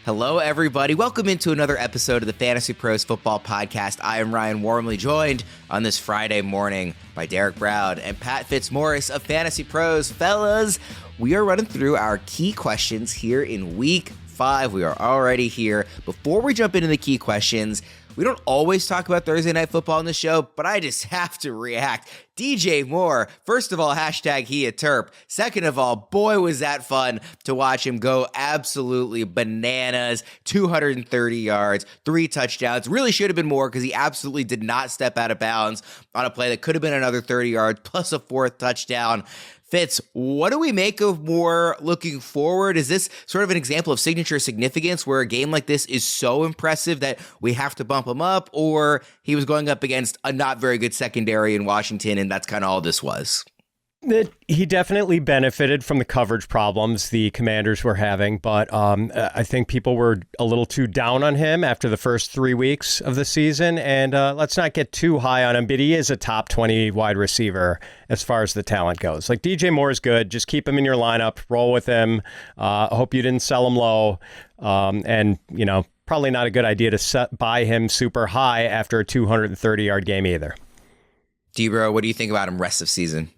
Hello, everybody. Welcome into another episode of the Fantasy Pros Football Podcast. I am Ryan Wormeli, joined on this Friday morning by Derek Brown and Pat Fitzmaurice of Fantasy Pros. Fellas, we are running through our key questions here in Week 5. We are already here. Before we jump into the key questions, we don't always talk about Thursday Night Football on the show, but I just have to react. DJ Moore, first of all, hashtag he a Terp. Second of all, boy, was that fun to watch him go absolutely bananas. 230 yards, 3 touchdowns. Really should have been more because he absolutely did not step out of bounds on a play that could have been another 30 yards plus a 4th touchdown. Fitz, what do we make of Moore looking forward? Is this sort of an example of signature significance where a game like this is so impressive that we have to bump him up, or he was going up against a not very good secondary in Washington and that's kind of all this was? He definitely benefited from the coverage problems the Commanders were having, but I think people were a little too down on him after the first 3 weeks of the season, and let's not get too high on him, but he is a top 20 wide receiver as far as the talent goes. Like, DJ Moore is good. Just keep him in your lineup, roll with him. I hope you didn't sell him low, and, you know, probably not a good idea to buy him super high after a 230-yard game either. D-Bro, what do you think about him rest of season?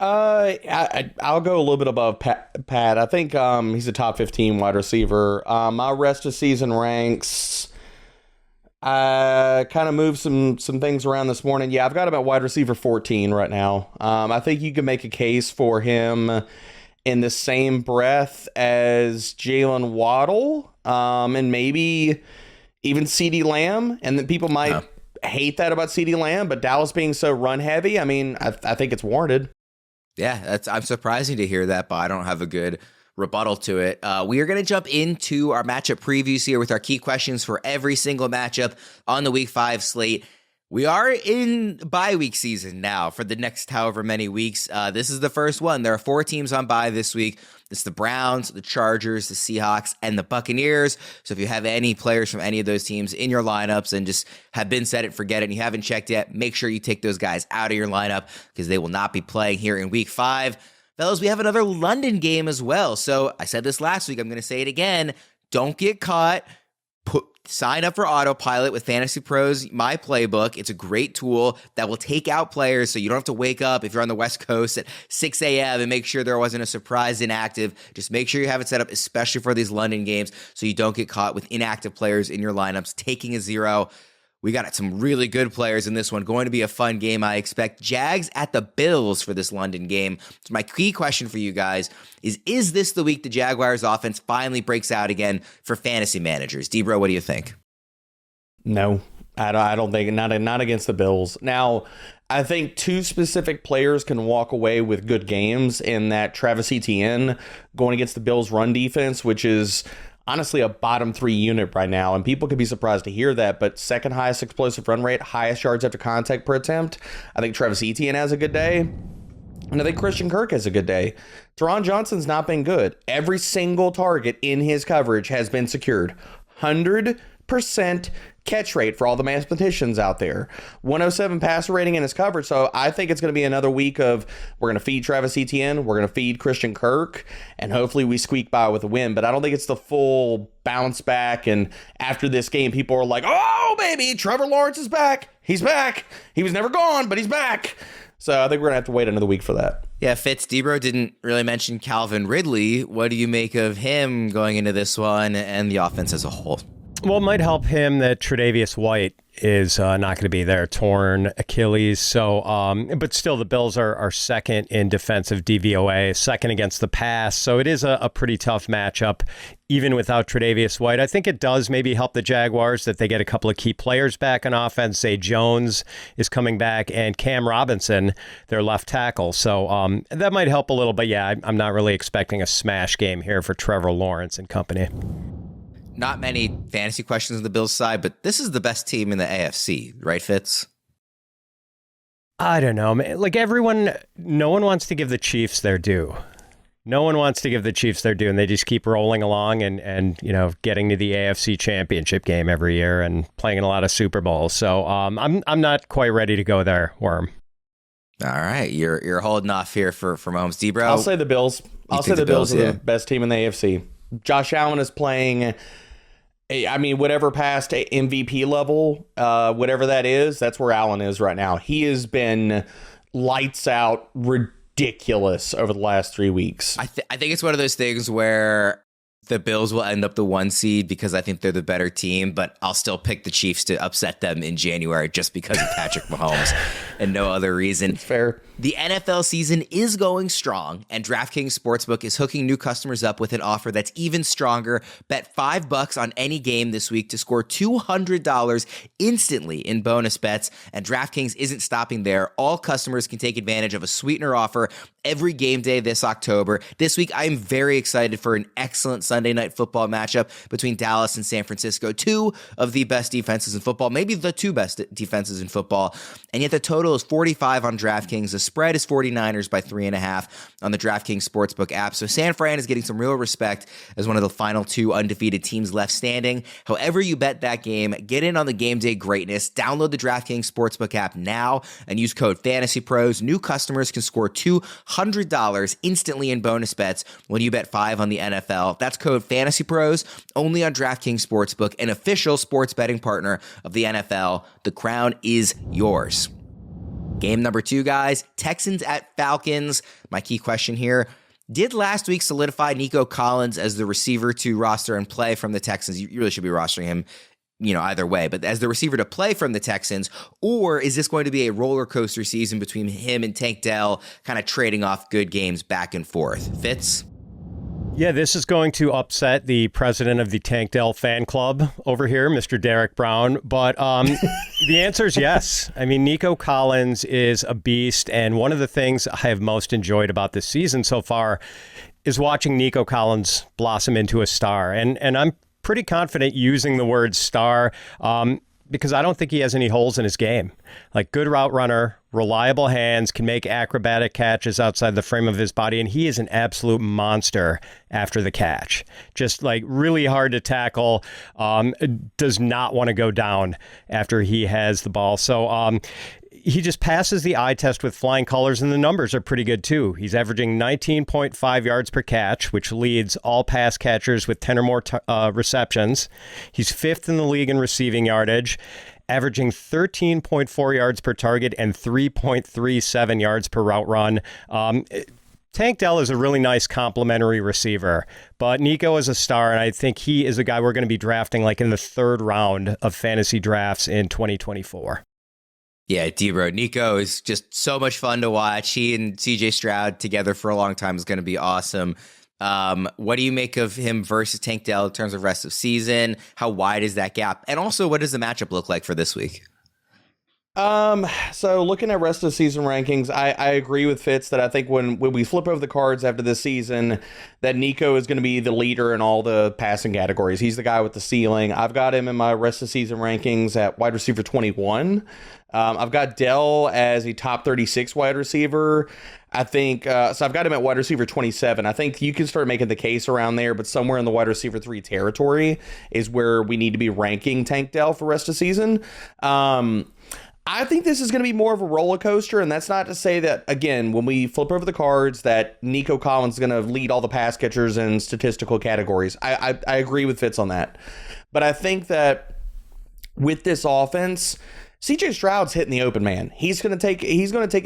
I'll go a little bit above Pat. I think he's a top 15 wide receiver. My rest of season ranks, I kind of moved some things around this morning. Yeah, I've got him at wide receiver 14 right now. I think you can make a case for him in the same breath as Jalen Waddle, and maybe even CeeDee Lamb. And then people might hate that about CeeDee Lamb, but Dallas being so run heavy, I mean, I think it's warranted. Yeah, I'm surprising to hear that, but I don't have a good rebuttal to it. We are going to jump into our matchup previews here with our key questions for every single matchup on the Week 5 slate. We are in bye week season now for the next however many weeks. This is the first one. There are 4 teams on bye this week. It's the Browns, the Chargers, the Seahawks, and the Buccaneers. So if you have any players from any of those teams in your lineups and just have been set it, forget it, and you haven't checked yet, make sure you take those guys out of your lineup because they will not be playing here in Week 5. Fellas, we have another London game as well. So I said this last week. I'm going to say it again. Don't get caught. Sign up for Autopilot with Fantasy Pros, my playbook. It's a great tool that will take out players so you don't have to wake up if you're on the West Coast at 6 a.m. and make sure there wasn't a surprise inactive. Just make sure you have it set up, especially for these London games, so you don't get caught with inactive players in your lineups taking a 0. We got some really good players in this one. Going to be a fun game, I expect. Jags at the Bills for this London game. So my key question for you guys is this the week the Jaguars offense finally breaks out again for fantasy managers? D-Bro, what do you think? No, I don't think, not against the Bills. Now, I think 2 specific players can walk away with good games in that Travis Etienne going against the Bills run defense, which is honestly a bottom 3 unit right now, and people could be surprised to hear that, but second highest explosive run rate, highest yards after contact per attempt. I think Travis Etienne has a good day, and I think Christian Kirk has a good day. Teron Johnson's not been good. Every single target in his coverage has been secured. 100% catch rate for all the mathematicians out there. 107 passer rating in his coverage. So I think it's going to be another week of we're going to feed Travis Etienne, we're going to feed Christian Kirk, and hopefully we squeak by with a win. But I don't think it's the full bounce back. And after this game, people are like, oh, baby, Trevor Lawrence is back. He's back. He was never gone, but he's back. So I think we're going to have to wait another week for that. Yeah, Fitz, D-Bro didn't really mention Calvin Ridley. What do you make of him going into this one and the offense as a whole? Well, it might help him that Tre'Davious White is not going to be there, torn Achilles. So, but still, the Bills are second in defensive DVOA, second against the pass. So it is a pretty tough matchup, even without Tre'Davious White. I think it does maybe help the Jaguars that they get a couple of key players back on offense. Zay Jones is coming back, and Cam Robinson, their left tackle. So that might help a little. But yeah, I'm not really expecting a smash game here for Trevor Lawrence and company. Not many fantasy questions on the Bills side, but this is the best team in the AFC, right, Fitz? I don't know, man. Like no one wants to give the Chiefs their due. No one wants to give the Chiefs their due, and they just keep rolling along and getting to the AFC Championship game every year and playing in a lot of Super Bowls. So I'm not quite ready to go there, Worm. All right, you're holding off here for Mahomes. D-Bro? I'll say the Bills. I'll say the Bills are the best team in the AFC. Josh Allen is playing, I mean, whatever past MVP level, whatever that is, that's where Allen is right now. He has been lights out, ridiculous over the last 3 weeks. I think it's one of those things where the Bills will end up the 1 seed because I think they're the better team, but I'll still pick the Chiefs to upset them in January just because of Patrick Mahomes and no other reason. It's fair. The NFL season is going strong, and DraftKings Sportsbook is hooking new customers up with an offer that's even stronger. Bet $5 on any game this week to score $200 instantly in bonus bets, and DraftKings isn't stopping there. All customers can take advantage of a sweetener offer every game day this October. This week, I am very excited for an excellent Sunday night football matchup between Dallas and San Francisco, two of the best defenses in football, maybe the two best defenses in football, and yet the total is 45 on DraftKings. The spread is 49ers by 3.5 on the DraftKings Sportsbook app. So San Fran is getting some real respect as one of the final two undefeated teams left standing. However you bet that game, get in on the game day greatness. Download the DraftKings Sportsbook app now and use code FantasyPros. New customers can score $200 instantly in bonus bets when you bet $5 on the NFL. That's code FantasyPros only on DraftKings Sportsbook, an official sports betting partner of the NFL. The crown is yours. Game number 2, guys, Texans at Falcons. My key question here, did last week solidify Nico Collins as the receiver to roster and play from the Texans? You really should be rostering him, either way, but as the receiver to play from the Texans, or is this going to be a roller coaster season between him and Tank Dell, kind of trading off good games back and forth? Fitz? Yeah, this is going to upset the president of the Tank Dell fan club over here, Mr. Derek Brown. But the answer is yes. I mean, Nico Collins is a beast. And one of the things I have most enjoyed about this season so far is watching Nico Collins blossom into a star. And I'm pretty confident using the word star because I don't think he has any holes in his game. Like, good route runner, reliable hands, can make acrobatic catches outside the frame of his body, and he is an absolute monster after the catch. Just like really hard to tackle, does not want to go down after he has the ball. So he just passes the eye test with flying colors, and the numbers are pretty good too. He's averaging 19.5 yards per catch, which leads all pass catchers with 10 or more receptions. He's 5th in the league in receiving yardage, averaging 13.4 yards per target and 3.37 yards per route run. Tank Dell is a really nice complimentary receiver, but Nico is a star, and I think he is a guy we're going to be drafting like in the 3rd round of fantasy drafts in 2024. Yeah, D-Bro, Nico is just so much fun to watch. He and CJ Stroud together for a long time is going to be awesome. What do you make of him versus Tank Dell in terms of rest of season? How wide is that gap? And also, what does the matchup look like for this week? So looking at rest of season rankings, I agree with Fitz that I think when we flip over the cards after this season, that Nico is going to be the leader in all the passing categories. He's the guy with the ceiling. I've got him in my rest of season rankings at wide receiver 21. I've got Dell as a top 36 wide receiver. I think, so I've got him at wide receiver 27. I think you can start making the case around there, but somewhere in the wide receiver 3 territory is where we need to be ranking Tank Dell for rest of season. I think this is going to be more of a roller coaster, and that's not to say that, again, when we flip over the cards, that Nico Collins is going to lead all the pass catchers in statistical categories. I agree with Fitz on that. But I think that with this offense, CJ Stroud's hitting the open man. He's going to take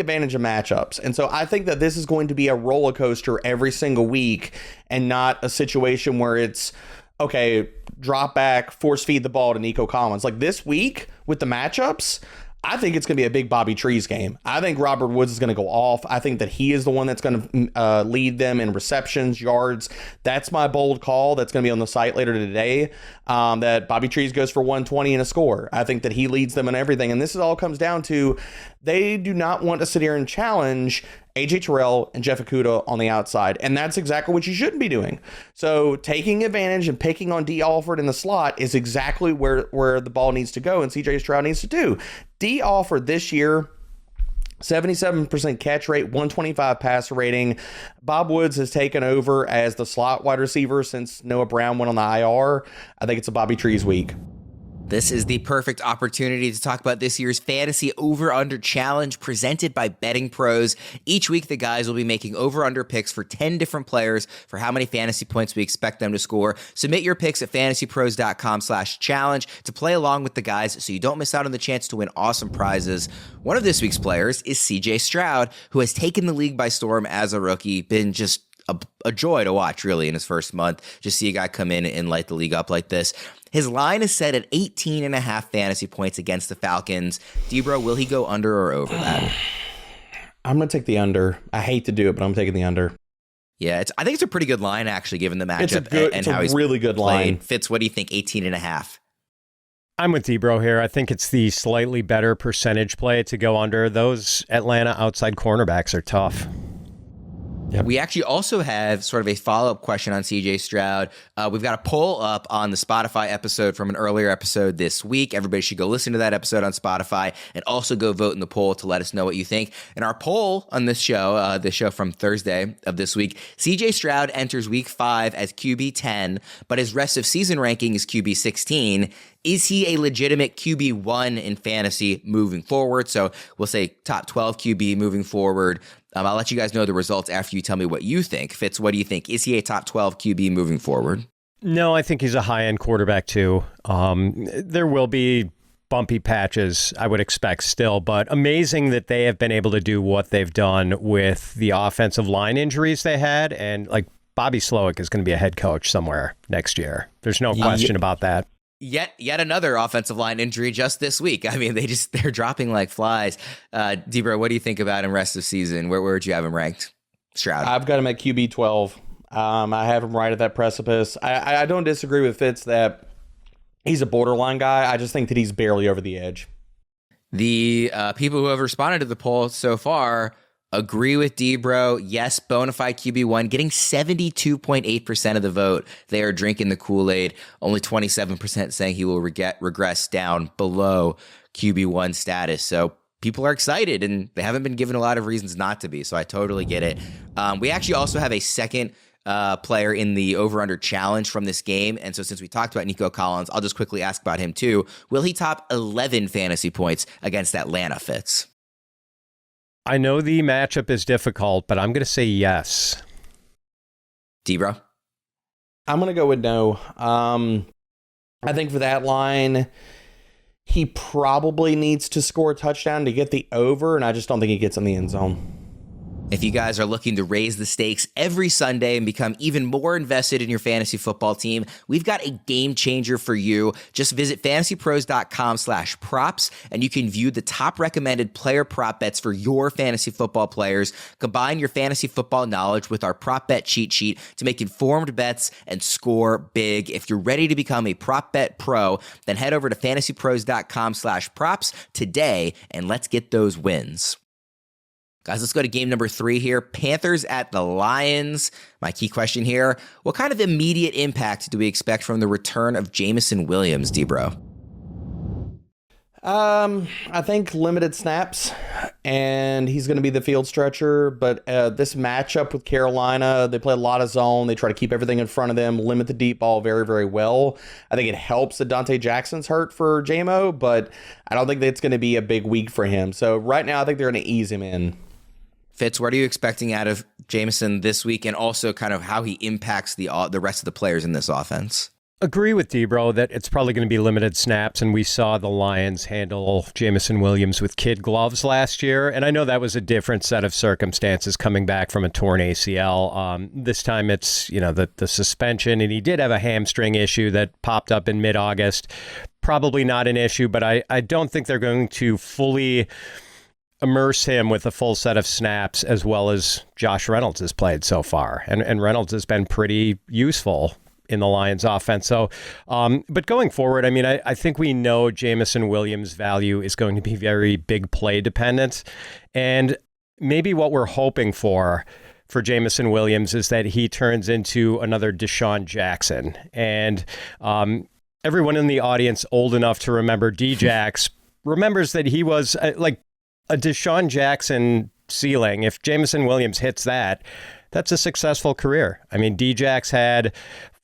advantage of matchups. And so I think that this is going to be a roller coaster every single week and not a situation where it's, okay, drop back, force feed the ball to Nico Collins. Like this week with the matchups, I think it's going to be a big Bobby Trees game. I think Robert Woods is going to go off. I think that he is the one that's going to lead them in receptions, yards. That's my bold call. That's going to be on the site later today. That Bobby Trees goes for 120 and a score. I think that he leads them in everything. And this all comes down to they do not want to sit here and challenge AJ Terrell and Jeff Okudah on the outside. And that's exactly what you shouldn't be doing. So taking advantage and picking on D. Alford in the slot is exactly where the ball needs to go and CJ Stroud needs to do. D. Alford this year, 77% catch rate, 125 passer rating. Bob Woods has taken over as the slot wide receiver since Noah Brown went on the IR. I think it's a Bobby Trees week. This is the perfect opportunity to talk about this year's Fantasy Over-Under Challenge presented by Betting Pros. Each week, the guys will be making over-under picks for 10 different players for how many fantasy points we expect them to score. Submit your picks at fantasypros.com/challenge to play along with the guys so you don't miss out on the chance to win awesome prizes. One of this week's players is CJ Stroud, who has taken the league by storm as a rookie, been just a joy to watch, really, in his first month. Just see a guy come in and light the league up like this. His line is set at 18.5 fantasy points against the Falcons. Debro, will he go under or over that? I'm going to take the under. I hate to do it, but I'm taking the under. Yeah, I think it's a pretty good line, actually, given the matchup and how he's really good played. line. Fitz, what do you think? 18.5. I'm with Debro here. I think it's the slightly better percentage play to go under. Those Atlanta outside cornerbacks are tough. Yep. We actually also have sort of a follow-up question on CJ Stroud. We've got a poll up on the Spotify episode from an earlier episode this week. Everybody should go listen to that episode on Spotify and also go vote in the poll to let us know what you think. And our poll on this show from Thursday of this week, CJ Stroud enters week 5 as QB 10, but his rest of season ranking is QB 16. Is he a legitimate QB1 in fantasy moving forward? So we'll say top 12 QB moving forward. I'll let you guys know the results after you tell me what you think. Fitz, what do you think? Is he a top 12 QB moving forward? No, I think he's a high-end quarterback too. There will be bumpy patches, I would expect still, but amazing that they have been able to do what they've done with the offensive line injuries they had. And like Bobby Slowick is going to be a head coach somewhere next year. There's no question about that. Yet another offensive line injury just this week. I mean, they're dropping like flies. Debra, what do you think about him rest of season? Where would you have him ranked? Stroud. I've got him at QB 12. I have him right at that precipice. I don't disagree with Fitz that he's a borderline guy. I just think that he's barely over the edge. The people who have responded to the poll so far agree with Debro. Yes, bona fide QB1, getting 72.8% of the vote. They are drinking the Kool-Aid. Only 27% saying he will regress down below QB1 status. So people are excited, and they haven't been given a lot of reasons not to be. So I totally get it. We actually also have a second player in the over-under challenge from this game. And so since we talked about Nico Collins, I'll just quickly ask about him too. Will he top 11 fantasy points against Atlanta, Fitz? I know the matchup is difficult, but I'm going to say yes. Debro? I'm going to go with no. I think for that line, he probably needs to score a touchdown to get the over, and I just don't think he gets in the end zone. If you guys are looking to raise the stakes every Sunday and become even more invested in your fantasy football team, we've got a game changer for you. Just visit fantasypros.com/props and you can view the top recommended player prop bets for your fantasy football players. Combine your fantasy football knowledge with our prop bet cheat sheet to make informed bets and score big. If you're ready to become a prop bet pro, then head over to fantasypros.com/props today and let's get those wins. Guys, let's go to game number 3 here. Panthers at the Lions. My key question here, what kind of immediate impact do we expect from the return of Jameson Williams, Debro? I think limited snaps, and he's going to be the field stretcher. But this matchup with Carolina, they play a lot of zone. They try to keep everything in front of them, limit the deep ball very, very well. I think it helps that Dante Jackson's hurt for JMO, but I don't think that's going to be a big week for him. So right now, I think they're going to ease him in. Fitz, what are you expecting out of Jameson this week, and also kind of how he impacts the rest of the players in this offense? Agree with Debro that it's probably going to be limited snaps, and we saw the Lions handle Jameson Williams with kid gloves last year, and I know that was a different set of circumstances coming back from a torn ACL. This time it's the suspension, and he did have a hamstring issue that popped up in mid-August. Probably not an issue, but I don't think they're going to fully immerse him with a full set of snaps as well as Josh Reynolds has played so far. And Reynolds has been pretty useful in the Lions offense. So, but going forward, I mean, I think we know Jameson Williams' value is going to be very big play dependent. And maybe what we're hoping for Jameson Williams is that he turns into another Deshaun Jackson. And everyone in the audience old enough to remember D-Jax remembers that he was like a Deshaun Jackson ceiling. If Jameson Williams hits that, that's a successful career. I mean, D-Jax had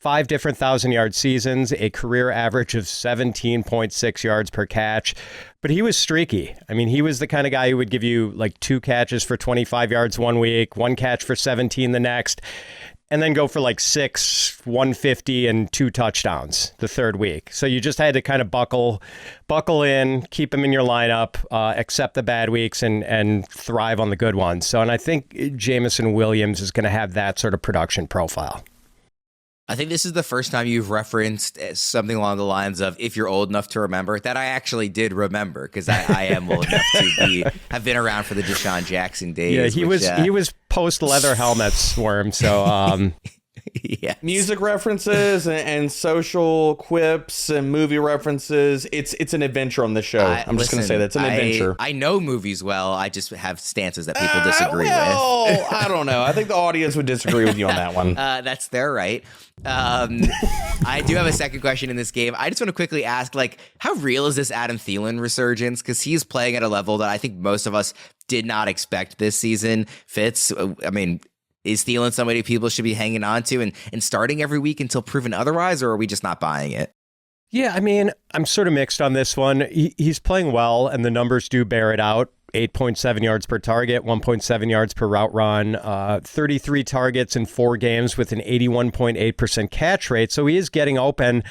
5 different 1,000-yard seasons, a career average of 17.6 yards per catch. But he was streaky. I mean, he was the kind of guy who would give you like 2 catches for 25 yards one week, 1 catch for 17 the next, and then go for like 6, 150, and 2 touchdowns the third week. So you just had to kind of buckle in, keep him in your lineup, accept the bad weeks, and thrive on the good ones. So, and I think Jamison Williams is going to have that sort of production profile. I think this is the first time you've referenced something along the lines of "if you're old enough to remember," that I actually did remember, because I am old enough to have been around for the Deshaun Jackson days. Yeah, he was post leather helmets, Worm. So yeah, music references and social quips and movie references. It's an adventure on the show. I'm just going to say that's an adventure. I know movies well. I just have stances that people disagree with. I don't know. I think the audience would disagree with you on that one. That's their right. I do have a second question in this game. I just want to quickly ask, like, how real is this Adam Thielen resurgence? Because he's playing at a level that I think most of us did not expect this season. Fitz, I mean, is Thielen somebody people should be hanging on to and starting every week until proven otherwise, or are we just not buying it? yeah, I mean, I'm sort of mixed on this one. He's playing well, and the numbers do bear it out. 8.7 yards per target, 1.7 yards per route run, 33 targets in 4 games with an 81.8% catch rate. So he is getting open.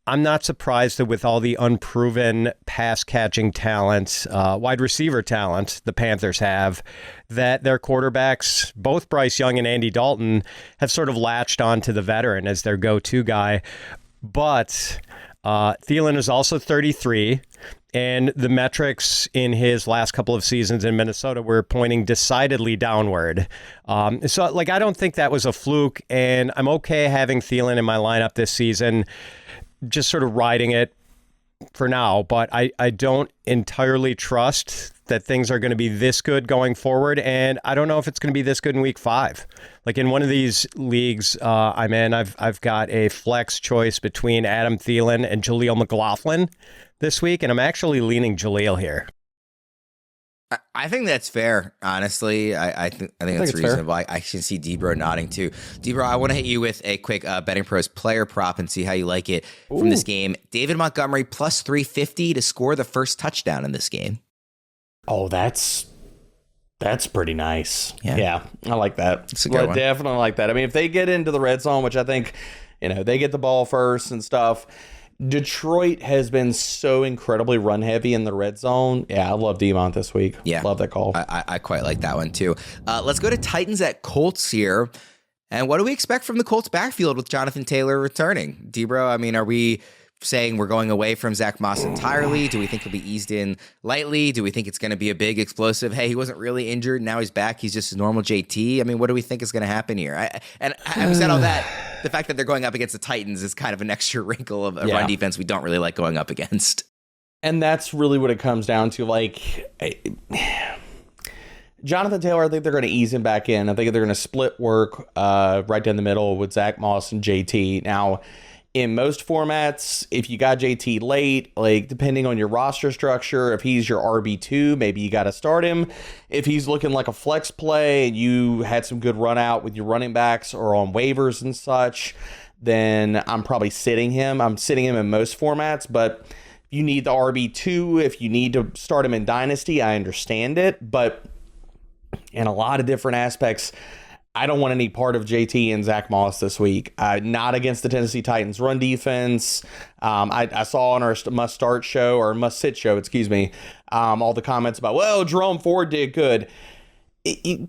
I'm not surprised that with all the unproven pass catching talent, wide receiver talent the Panthers have, that their quarterbacks, both Bryce Young and Andy Dalton, have sort of latched on to the veteran as their go-to guy. But Thielen is also 33. And the metrics in his last couple of seasons in Minnesota were pointing decidedly downward. So, like, I don't think that was a fluke, and I'm okay having Thielen in my lineup this season, just sort of riding it for now. But I don't entirely trust that things are going to be this good going forward, and I don't know if it's going to be this good in week 5. Like, in one of these leagues I'm in, I've got a flex choice between Adam Thielen and Jaleel McLaughlin this week, and I'm actually leaning Jaleel here. I think that's fair, honestly. I think that's reasonable. I can see Debro nodding too. Debro, I want to hit you with a quick Betting Pros player prop and see how you like it from this game. David Montgomery plus 350 to score the first touchdown in this game. Oh, that's pretty nice. Yeah, I like that. It's a good one. Definitely like that. I mean, if they get into the red zone, which I think, they get the ball first and stuff. Detroit has been so incredibly run heavy in the red zone. Yeah, I love D-Mont this week. Yeah. Love that call. I quite like that one too. Let's go to Titans at Colts here. And what do we expect from the Colts backfield with Jonathan Taylor returning? Debro, I mean, are we saying we're going away from Zach Moss entirely? Do we think he'll be eased in lightly? Do we think it's going to be a big explosive, hey, he wasn't really injured, now he's back, he's just a normal JT? I mean, what do we think is going to happen here? Having said all that, the fact that they're going up against the Titans is kind of an extra wrinkle of a run defense we don't really like going up against. And that's really what it comes down to. Like, Jonathan Taylor, I think they're going to ease him back in. I think they're going to split work right down the middle with Zach Moss and JT. Now, in most formats, if you got JT late, like, depending on your roster structure, if he's your RB2, maybe you got to start him. If he's looking like a flex play and you had some good run out with your running backs or on waivers and such, then I'm probably sitting him. I'm sitting him in most formats, but if you need the RB2, if you need to start him in Dynasty, I understand it. But in a lot of different aspects, I don't want any part of JT and Zach Moss this week. Not against the Tennessee Titans run defense. I saw on our must-start show, or must-sit show, all the comments about, well, Jerome Ford did good.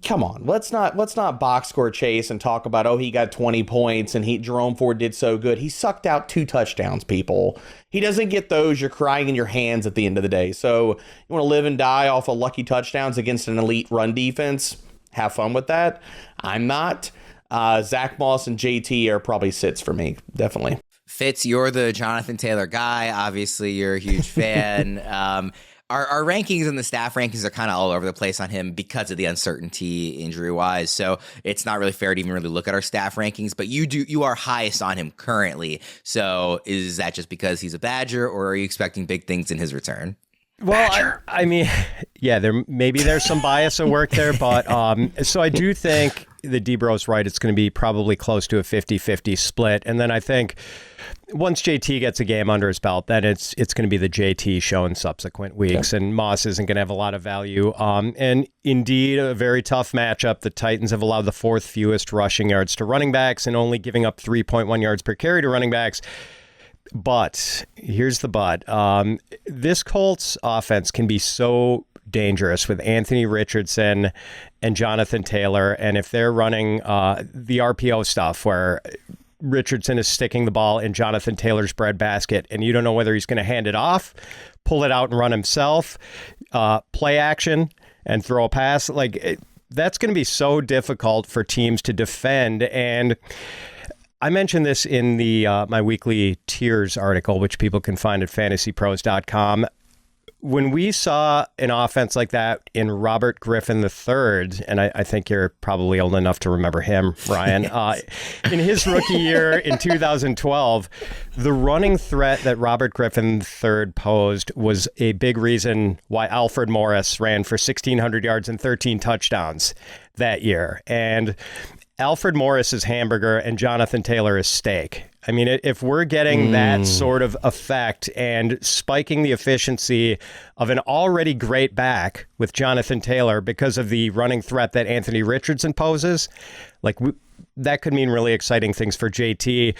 Come on, let's not box score chase and talk about, oh, he got 20 points and Jerome Ford did so good. He sucked out 2 touchdowns, people. He doesn't get those. You're crying in your hands at the end of the day. So you want to live and die off of lucky touchdowns against an elite run defense? Have fun with that. I'm not. Zach Moss and JT are probably sits for me, definitely. Fitz, you're the Jonathan Taylor guy. Obviously, you're a huge fan. Our rankings and the staff rankings are kind of all over the place on him because of the uncertainty injury-wise. So it's not really fair to even really look at our staff rankings. But you are highest on him currently. So is that just because he's a Badger, or are you expecting big things in his return? Well, I mean, yeah, there's some bias at work there, but so I do think the D-Bro's right. It's going to be probably close to a 50-50 split. And then I think once JT gets a game under his belt, then it's going to be the JT show in subsequent weeks. Okay. And Moss isn't going to have a lot of value. And indeed, a very tough matchup. The Titans have allowed the 4th fewest rushing yards to running backs and only giving up 3.1 yards per carry to running backs. But here's the but. This Colts offense can be so dangerous with Anthony Richardson and Jonathan Taylor. And if they're running the RPO stuff where Richardson is sticking the ball in Jonathan Taylor's breadbasket and you don't know whether he's going to hand it off, pull it out and run himself, play action and throw a pass, that's going to be so difficult for teams to defend. And I mentioned this in the my weekly tiers article, which people can find at FantasyPros.com. When we saw an offense like that in Robert Griffin III, and I think you're probably old enough to remember him, Ryan, in his rookie year in 2012, the running threat that Robert Griffin III posed was a big reason why Alfred Morris ran for 1,600 yards and 13 touchdowns that year. And Alfred Morris is hamburger and Jonathan Taylor is steak. I mean, if we're getting that sort of effect and spiking the efficiency of an already great back with Jonathan Taylor because of the running threat that Anthony Richardson poses, that could mean really exciting things for JT,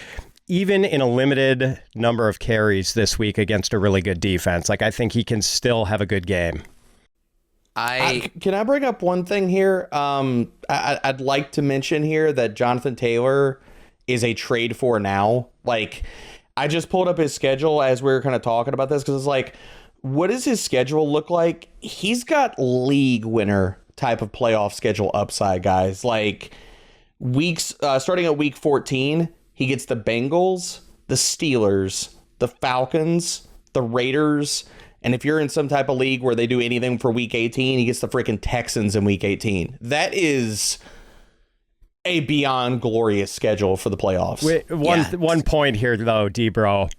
even in a limited number of carries this week against a really good defense. I think he can still have a good game. Can I bring up one thing here? I'd like to mention here that Jonathan Taylor is a trade for now. I just pulled up his schedule as we were kind of talking about this because it's what does his schedule look like? He's got league winner type of playoff schedule upside, guys. Weeks starting at week 14, he gets the Bengals, the Steelers, the Falcons, the Raiders. And if you're in some type of league where they do anything for week 18, he gets the freaking Texans in week 18. That is a beyond glorious schedule for the playoffs. One point here, though, D-Bro.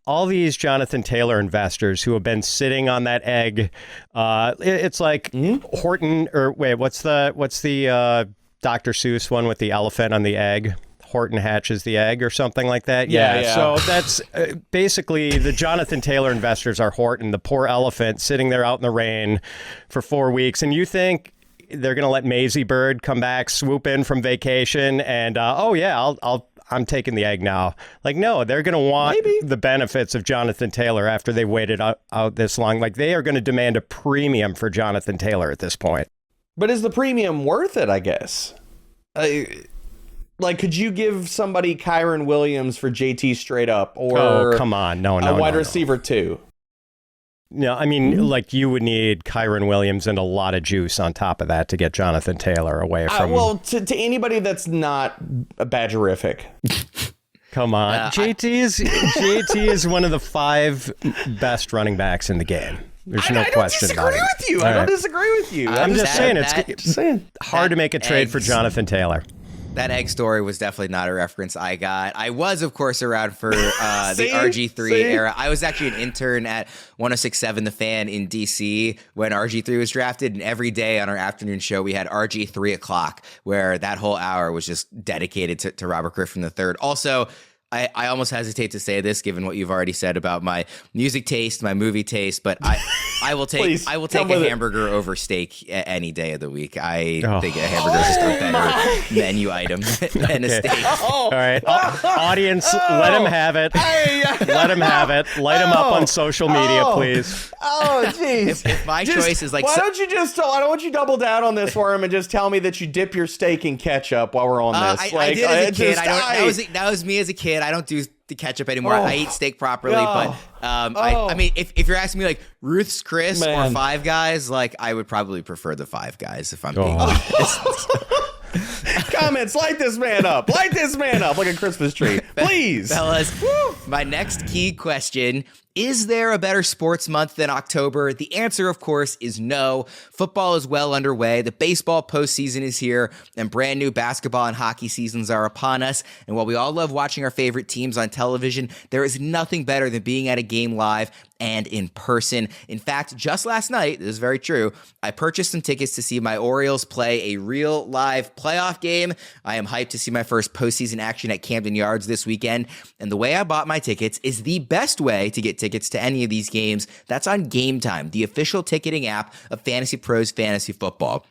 All these Jonathan Taylor investors who have been sitting on that egg, it's like Horton, or wait, what's the Dr. Seuss one with the elephant on the egg? Horton hatches the egg or something like that. Yeah. So that's basically the Jonathan Taylor investors are Horton, the poor elephant sitting there out in the rain for 4 weeks. And you think they're going to let Maisie Bird come back, swoop in from vacation and, I'm taking the egg now. No, they're going to want the benefits of Jonathan Taylor after they waited out this long. They are going to demand a premium for Jonathan Taylor at this point. But is the premium worth it, I guess? Could you give somebody Kyron Williams for JT straight up? Or come on. No, a wide receiver too? No, I mean, you would need Kyron Williams and a lot of juice on top of that to get Jonathan Taylor away from... to anybody that's not a Badgerific. Come on. JT is one of the 5 best running backs in the game. There's no question about it. I don't disagree with you. I'm just saying, it's hard to make a trade for Jonathan Taylor. That egg story was definitely not a reference I got. I was, of course, around for the RG3 era. I was actually an intern at 106.7 The Fan in D.C. when RG3 was drafted, and every day on our afternoon show, we had RG 3 o'clock, where that whole hour was just dedicated to Robert Griffin III. Also, I almost hesitate to say this, given what you've already said about my music taste, my movie taste, but I will take a hamburger over steak any day of the week. I think a hamburger is just a better menu item than a steak. All right, audience, let him have it. Let him have it. Light him up on social media, please. Oh, jeez. If my choice is why don't you double down on this for him and just tell me that you dip your steak in ketchup while we're on this? I did as a kid. That was me as a kid. I don't do the ketchup anymore. I eat steak properly, but I mean, if you're asking me Ruth's Chris or Five Guys, I would probably prefer the Five Guys if I'm being honest. Comments, light this man up like a Christmas tree, please. Fellas, my next key question Is there a better sports month than October? The answer, of course, is no. Football is well underway. The baseball postseason is here, and brand new basketball and hockey seasons are upon us. And while we all love watching our favorite teams on television, there is nothing better than being at a game live and in person. In fact, just last night, this is very true, I purchased some tickets to see my Orioles play a real live playoff game. I am hyped to see my first postseason action at Camden Yards this weekend. And the way I bought my tickets is the best way to get tickets to any of these games. That's on Game Time, the official ticketing app of FantasyPros Fantasy Football.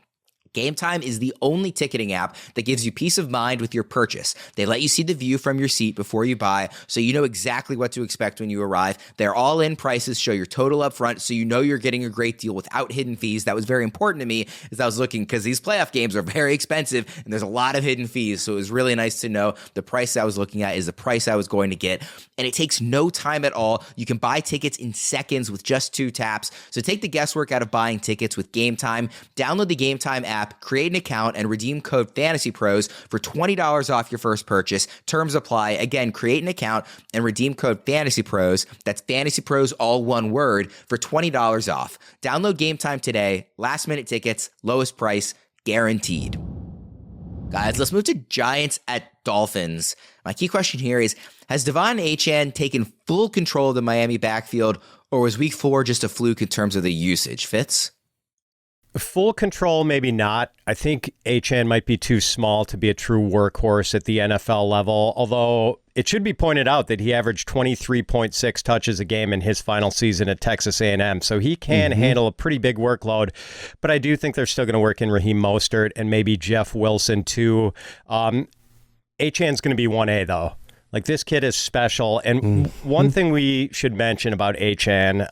Game Time is the only ticketing app that gives you peace of mind with your purchase. They let you see the view from your seat before you buy, so you know exactly what to expect when you arrive. Their all-in prices show your total up front, so you know you're getting a great deal without hidden fees. That was very important to me as I was looking, because these playoff games are very expensive, and there's a lot of hidden fees, so it was really nice to know the price I was looking at is the price I was going to get, and it takes no time at all. You can buy tickets in seconds with just 2 taps, so take the guesswork out of buying tickets with Game Time. Download the Game Time app, create an account, and redeem code FantasyPros for $20 off your first purchase. Terms apply. Again, create an account and redeem code FantasyPros. That's FantasyPros, all one word, for $20 off. Download Game Time today. Last minute tickets, lowest price, guaranteed. Guys, let's move to Giants at Dolphins. My key question here is, has Devon Achane taken full control of the Miami backfield, or was week 4 just a fluke in terms of the usage? Fitz? Full control, maybe not. I think Achane might be too small to be a true workhorse at the NFL level, although it should be pointed out that he averaged 23.6 touches a game in his final season at Texas A&M, so he can handle a pretty big workload, but I do think they're still going to work in Raheem Mostert and maybe Jeff Wilson too. Achane's going to be 1A, though. Like, this kid is special, and one thing we should mention about Achane,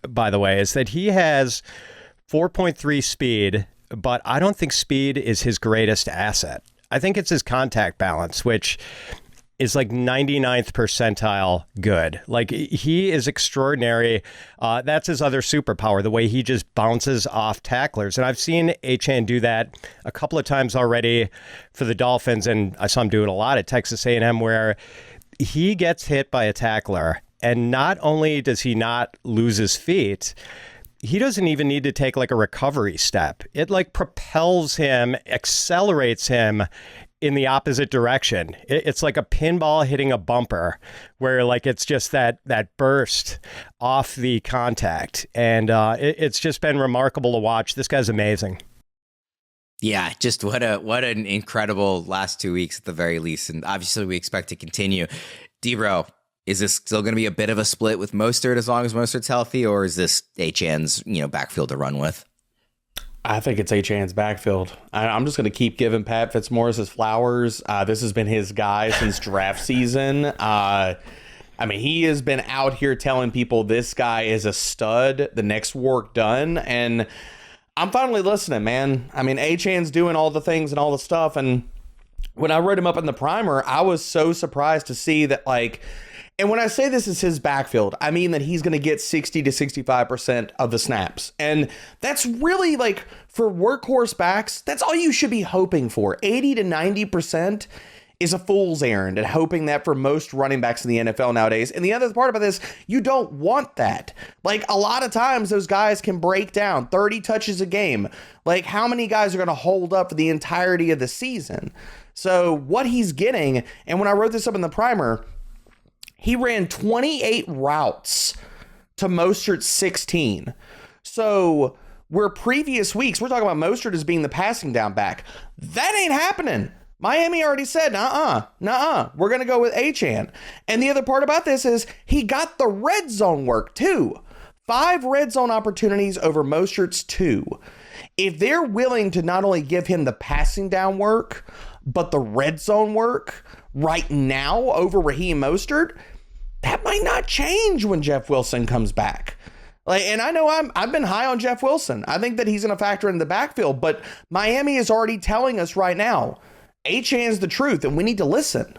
by the way, is that he has 4.3 speed, but I don't think speed is his greatest asset. I think it's his contact balance, which is like 99th percentile good. Like, he is extraordinary. That's his other superpower, the way he just bounces off tacklers. And I've seen Achane do that a couple of times already for the Dolphins, and I saw him do it a lot at Texas A&M, where he gets hit by a tackler, and not only does he not lose his feet, he doesn't even need to take like a recovery step. It like propels him, accelerates him in the opposite direction. It's like a pinball hitting a bumper, where like it's just that burst off the contact. And it's just been remarkable to watch. This guy's amazing. Yeah, just what an incredible last 2 weeks at the very least. And obviously we expect to continue. D-Bro, is this still going to be a bit of a split with Mostert as long as Mostert's healthy, or is this Achane's backfield to run with? I think it's Achane's backfield. I'm just going to keep giving Pat Fitzmaurice his flowers. This has been his guy since draft season. I mean, he has been out here telling people this guy is a stud, the next work done, and I'm finally listening, man. I mean, Achane's doing all the things and all the stuff, and when I wrote him up in the primer, I was so surprised to see that, like, and when I say this is his backfield, I mean that he's going to get 60 to 65% of the snaps. And that's really, like, for workhorse backs, that's all you should be hoping for. 80 to 90% is a fool's errand, and hoping that for most running backs in the NFL nowadays. And the other part about this, you don't want that. Like, a lot of times those guys can break down 30 touches a game. Like, how many guys are going to hold up for the entirety of the season? So what he's getting, and when I wrote this up in the primer, he ran 28 routes to Mostert's 16. So where previous weeks, we're talking about Mostert as being the passing down back. That ain't happening. Miami already said, we're going to go with Achane. And the other part about this is he got the red zone work too. 5 red zone opportunities over Mostert's 2. If they're willing to not only give him the passing down work, but the red zone work right now over Raheem Mostert, that might not change when Jeff Wilson comes back. Like, and I know I've been high on Jeff Wilson. I think that he's going to factor in the backfield, but Miami is already telling us right now, Achane's the truth, and we need to listen.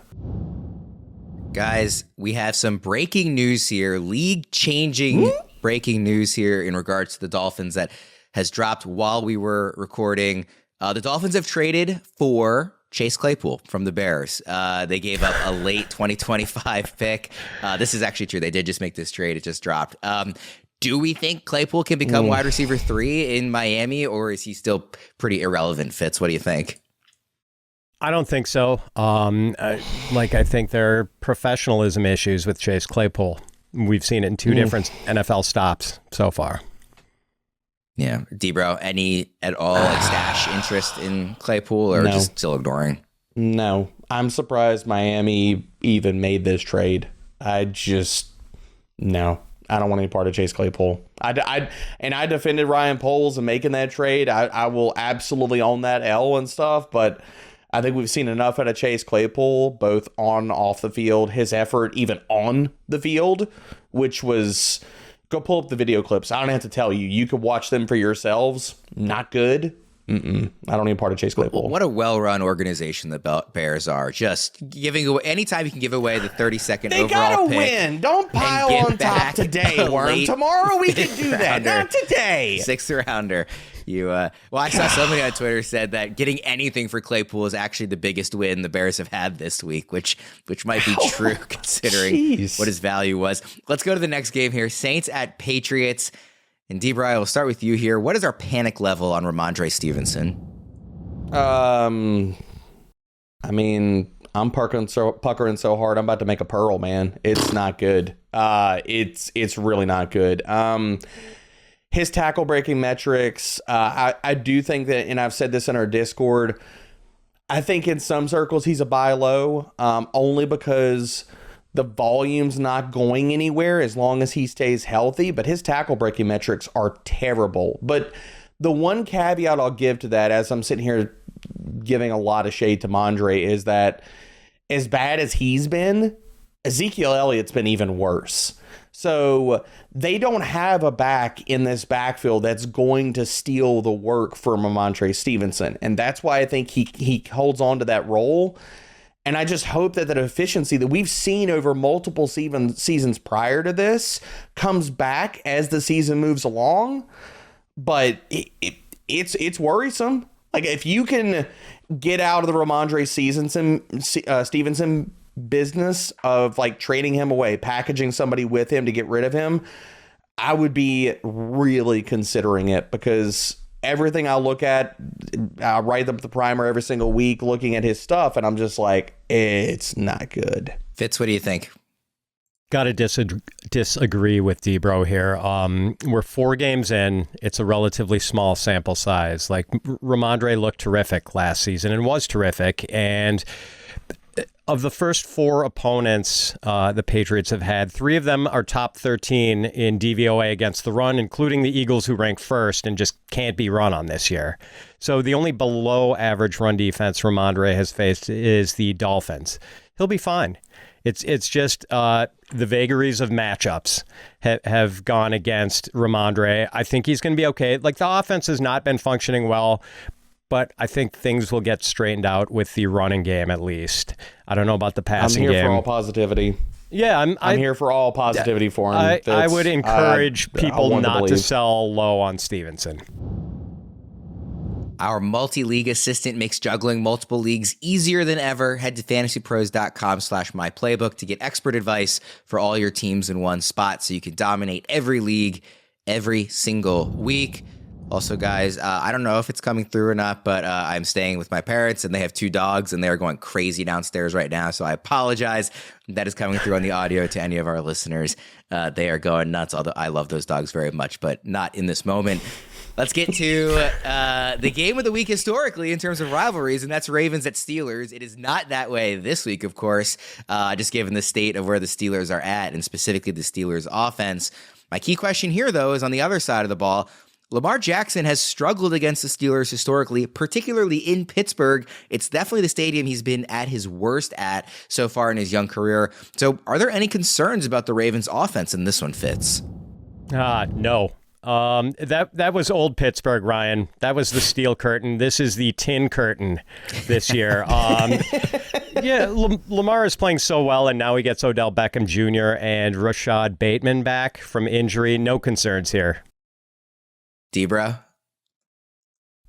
Guys, we have some breaking news here, league-changing breaking news here in regards to the Dolphins that has dropped while we were recording. The Dolphins have traded for Chase Claypool from the Bears. They gave up a late 2025 pick. This is actually true. They did just make this trade. It just dropped. Do we think Claypool can become wide receiver 3 in Miami, or is he still pretty irrelevant, Fitz? What do you think? I don't think so. I think there are professionalism issues with Chase Claypool. We've seen it in 2 different NFL stops so far. Yeah. D-Bro, any at all stash interest in Claypool, or just still ignoring? No. I'm surprised Miami even made this trade. No. I don't want any part of Chase Claypool. I defended Ryan Poles in making that trade. I will absolutely own that L and stuff, but I think we've seen enough out of Chase Claypool, both on and off the field. His effort, even on the field, which was, go pull up the video clips. I don't have to tell you. You could watch them for yourselves. Not good. I don't need part of Chase Claypool. What a well-run organization the Bears are. Just giving away, anytime you can give away the 32nd overall pick. They gotta win. Don't pile on top today, Worm. Tomorrow we can do that. Not today. 6th rounder. I saw somebody on Twitter said that getting anything for Claypool is actually the biggest win the Bears have had this week, which might be true considering what his value was. Let's go to the next game here. Saints at Patriots. And D-Bry, we'll start with you here. What is our panic level on Ramondre Stevenson? I'm puckering so hard. I'm about to make a pearl, man. It's not good. It's really not good. His tackle breaking metrics, I do think that, and I've said this in our Discord, I think in some circles he's a buy low, only because the volume's not going anywhere as long as he stays healthy, but his tackle breaking metrics are terrible. But the one caveat I'll give to that, as I'm sitting here giving a lot of shade to Mondre, is that as bad as he's been, Ezekiel Elliott's been even worse. So they don't have a back in this backfield that's going to steal the work from Ramondre Stevenson. And that's why I think he holds on to that role. And I just hope that efficiency that we've seen over multiple seasons prior to this comes back as the season moves along. But it's worrisome. Like, if you can get out of the Ramondre Stevenson business of like trading him away, packaging somebody with him to get rid of him, I would be really considering it, because everything I look at, I write up the primer every single week looking at his stuff, and I'm just like, it's not good. Fitz, what do you think? Got to disagree with D-Bro here. We're 4 games in. It's a relatively small sample size. Like, Ramondre looked terrific last season and was terrific. And of the first 4 opponents the Patriots have had, 3 of them are top 13 in DVOA against the run, including the Eagles, who rank first and just can't be run on this year. So the only below average run defense Ramondre has faced is the Dolphins. He'll be fine. It's just the vagaries of matchups have gone against Ramondre. I think he's going to be okay. Like, the offense has not been functioning well, but I think things will get straightened out with the running game, at least. I don't know about the passing game. I'm here for all positivity. Yeah, I'm here for all positivity for him. I would encourage people not to sell low on Stevenson. Our multi-league assistant makes juggling multiple leagues easier than ever. Head to fantasypros.com/myplaybook to get expert advice for all your teams in one spot, so you can dominate every league every single week. Also, guys, I don't know if it's coming through or not, but I'm staying with my parents, and they have 2 dogs, and they're going crazy downstairs right now. So I apologize. That is coming through on the audio to any of our listeners. They are going nuts, although I love those dogs very much, but not in this moment. Let's get to the game of the week historically in terms of rivalries, and that's Ravens at Steelers. It is not that way this week, of course, just given the state of where the Steelers are at, and specifically the Steelers' offense. My key question here, though, is on the other side of the ball. Lamar Jackson has struggled against the Steelers historically, particularly in Pittsburgh. It's definitely the stadium he's been at his worst at so far in his young career. So are there any concerns about the Ravens' offense in this one, Fitz? No. That was old Pittsburgh, Ryan. That was the steel curtain. This is the tin curtain this year. Lamar is playing so well, and now he gets Odell Beckham Jr. and Rashad Bateman back from injury. No concerns here. D-Bro?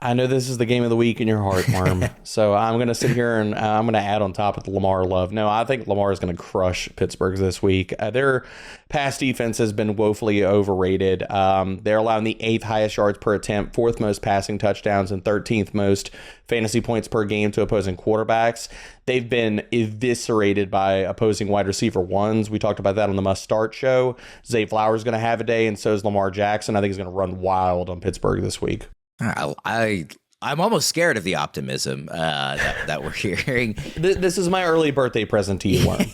I know this is the game of the week in your heart, Worm. So I'm going to sit here and I'm going to add on top of the Lamar love. No, I think Lamar is going to crush Pittsburgh this week. Their pass defense has been woefully overrated. They're allowing the 8th highest yards per attempt, 4th most passing touchdowns, and 13th most fantasy points per game to opposing quarterbacks. They've been eviscerated by opposing wide receiver ones. We talked about that on the Must Start show. Zay Flowers is going to have a day, and so is Lamar Jackson. I think he's going to run wild on Pittsburgh this week. I'm almost scared of the optimism that we're hearing. This is my early birthday present to you, Worm.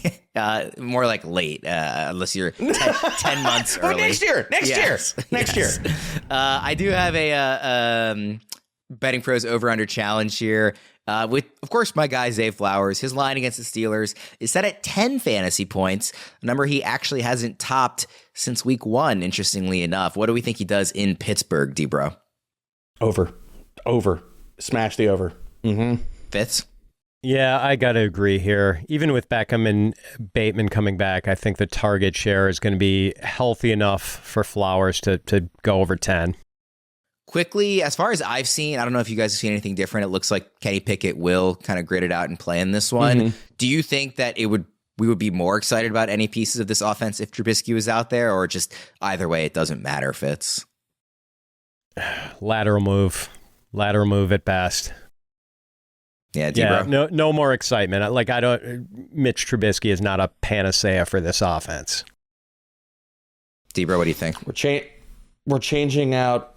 More like late, unless you're 10 months early. Next year. I do have a betting pros over-under challenge here. With, of course, my guy Zay Flowers. His line against the Steelers is set at 10 fantasy points, a number he actually hasn't topped since week 1, interestingly enough. What do we think he does in Pittsburgh, D-Bro? Over. Smash the over. Mm-hmm. Fitz? Yeah, I got to agree here. Even with Beckham and Bateman coming back, I think the target share is going to be healthy enough for Flowers to go over 10. Quickly, as far as I've seen, I don't know if you guys have seen anything different. It looks like Kenny Pickett will kind of grit it out and play in this one. Mm-hmm. Do you think that we would be more excited about any pieces of this offense if Trubisky was out there, or just either way, it doesn't matter, Fitz? Lateral move at best. Yeah, D-Bro. No more excitement. Mitch Trubisky is not a panacea for this offense. D-Bro, what do you think? We're changing out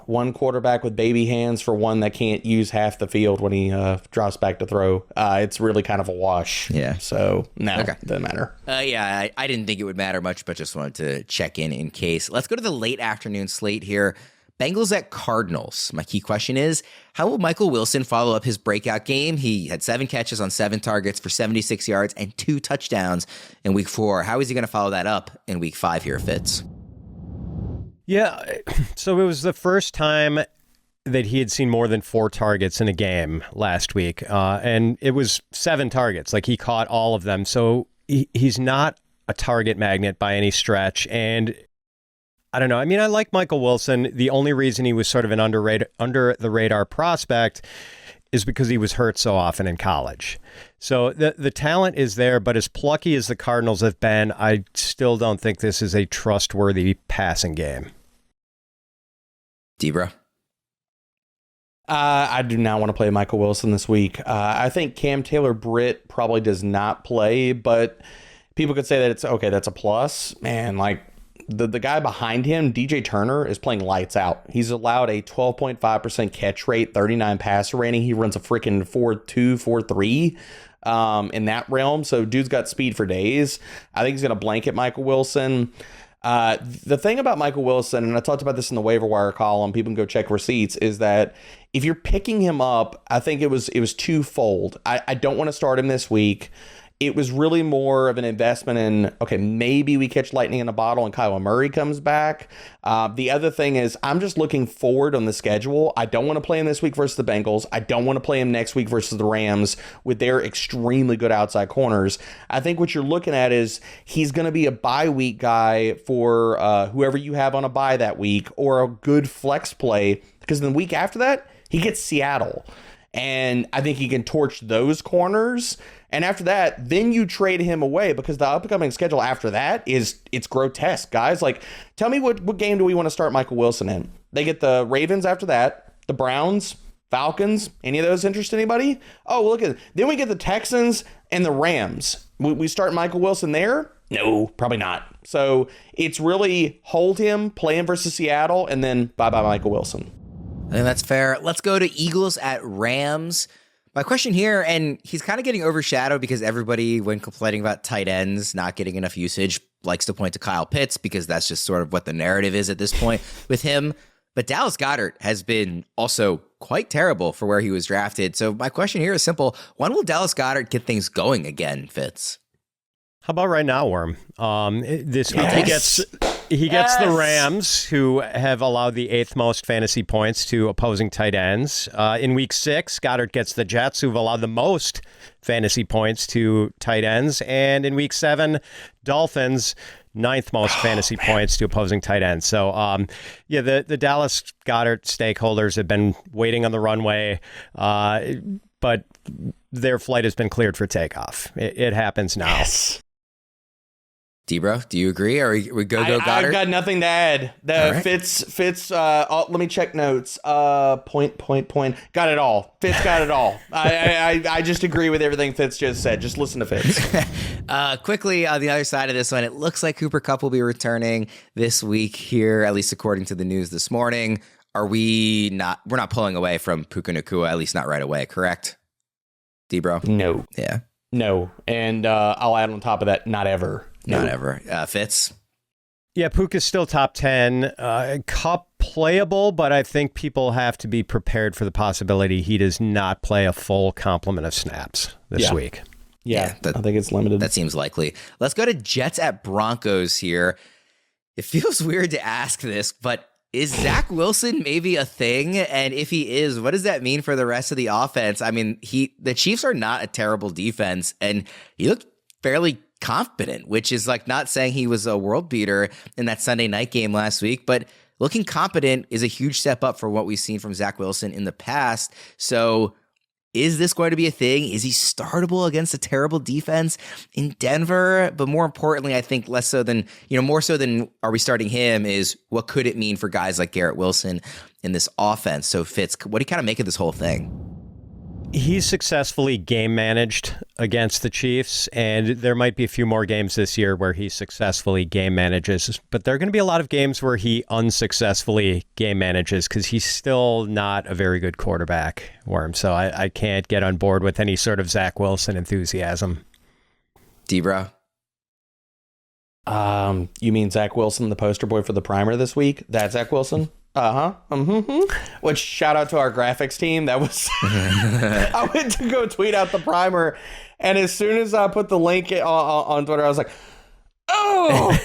one quarterback with baby hands for one that can't use half the field when he drops back to throw. It's really kind of a wash. Yeah. So, no, doesn't matter. I didn't think it would matter much, but just wanted to check in case. Let's go to the late afternoon slate here. Bengals at Cardinals. My key question is, how will Michael Wilson follow up his breakout game? He had 7 catches on 7 targets for 76 yards and 2 touchdowns in week 4. How is he going to follow that up in week 5 here, Fitz? Yeah, so it was the first time that he had seen more than 4 targets in a game last week, and it was 7 targets. Like, he caught all of them, so he's not a target magnet by any stretch, and I don't know. I mean, I like Michael Wilson. The only reason he was sort of an under-the-radar prospect is because he was hurt so often in college. So the talent is there, but as plucky as the Cardinals have been, I still don't think this is a trustworthy passing game. D-Bro? I do not want to play Michael Wilson this week. I think Cam Taylor-Britt probably does not play, but people could say that it's okay, that's a plus. Man, like, the guy behind him, DJ Turner, is playing lights out. He's allowed a 12.5% catch rate, 39 passer rating. He runs a freaking 4.2, 4.3 in that realm. So dude's got speed for days. I think he's going to blanket Michael Wilson. The thing about Michael Wilson, and I talked about this in the waiver wire column, people can go check receipts, is that if you're picking him up, I think it was twofold. I don't want to start him this week. It was really more of an investment in, okay, maybe we catch lightning in a bottle and Kyler Murray comes back. The other thing is I'm just looking forward on the schedule. I don't want to play him this week versus the Bengals. I don't want to play him next week versus the Rams with their extremely good outside corners. I think what you're looking at is he's going to be a bye week guy for whoever you have on a bye that week, or a good flex play, because the week after that, he gets Seattle. And I think he can torch those corners. And after that, then you trade him away, because the upcoming schedule after that it's grotesque, guys. Like, tell me what game do we want to start Michael Wilson in? They get the Ravens after that, the Browns, Falcons. Any of those interest anybody? Oh, look at it. Then we get the Texans and the Rams. We start Michael Wilson there? No, probably not. So it's really hold him, play him versus Seattle, and then bye-bye Michael Wilson. I think that's fair. Let's go to Eagles at Rams. My question here, and he's kind of getting overshadowed because everybody, when complaining about tight ends not getting enough usage, likes to point to Kyle Pitts, because that's just sort of what the narrative is at this point with him. But Dallas Goedert has been also quite terrible for where he was drafted. So my question here is simple. When will Dallas Goedert get things going again, Fitz? How about right now, Worm? This week he gets the Rams, who have allowed the 8th most fantasy points to opposing tight ends. In week 6, Goddard gets the Jets, who've allowed the most fantasy points to tight ends. And in week 7, Dolphins, ninth most fantasy points to opposing tight ends. So, the Dallas Goddard stakeholders have been waiting on the runway, but their flight has been cleared for takeoff. It happens now. Yes. D-Bro, do you agree? Or we go Goddard? I've got nothing to add. Right. Fitz, let me check notes. Point. Got it all. Fitz got it all. I just agree with everything Fitz just said. Just listen to Fitz. Quickly, on the other side of this one, it looks like Cooper Kupp will be returning this week here, at least according to the news this morning. We're not pulling away from Puka Nacua, at least not right away, correct? D-Bro? No. Yeah. No. And I'll add on top of that, not ever. Not ever. Fitz? Yeah, Puka's still top 10. Kupp playable, but I think people have to be prepared for the possibility he does not play a full complement of snaps this week. Yeah, I think it's limited. That seems likely. Let's go to Jets at Broncos here. It feels weird to ask this, but is Zach Wilson maybe a thing? And if he is, what does that mean for the rest of the offense? I mean, the Chiefs are not a terrible defense, and he looked fairly confident, which is like not saying he was a world beater in that Sunday night game last week, but looking competent is a huge step up for what we've seen from Zach Wilson in the past. So is this going to be a thing? Is he startable against a terrible defense in Denver? But more importantly, I think more so than are we starting him is what could it mean for guys like Garrett Wilson in this offense? So Fitz, what do you kind of make of this whole thing? He's successfully game managed against the Chiefs, and there might be a few more games this year where he successfully game manages, but there are going to be a lot of games where he unsuccessfully game manages because he's still not a very good quarterback, Worm. So I can't get on board with any sort of Zach Wilson enthusiasm. D-Bro? You mean Zach Wilson, the poster boy for the primer this week? That's Zach Wilson? Which shout out to our graphics team. That was I went to go tweet out the primer, and as soon as I put the link on Twitter, I was like, "Oh,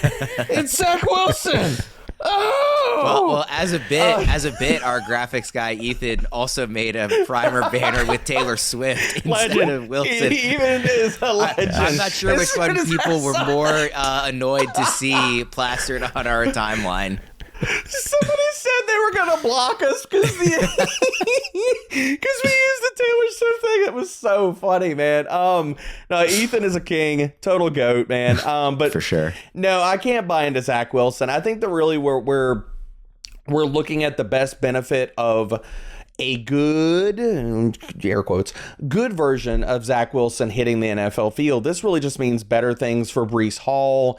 it's Zach Wilson." Oh, well, as a bit, our graphics guy Ethan also made a primer banner with Taylor Swift instead of Wilson. Even is a legend. I'm not sure which one people were more annoyed to see plastered on our timeline. Somebody said they were going to block us because we used the Taylor Swift thing. It was so funny, man. No, Ethan is a king, total goat, man. But for sure, no, I can't buy into Zach Wilson. I think that really we're looking at the best benefit of a good, air quotes, good version of Zach Wilson hitting the NFL field. This really just means better things for Breece Hall.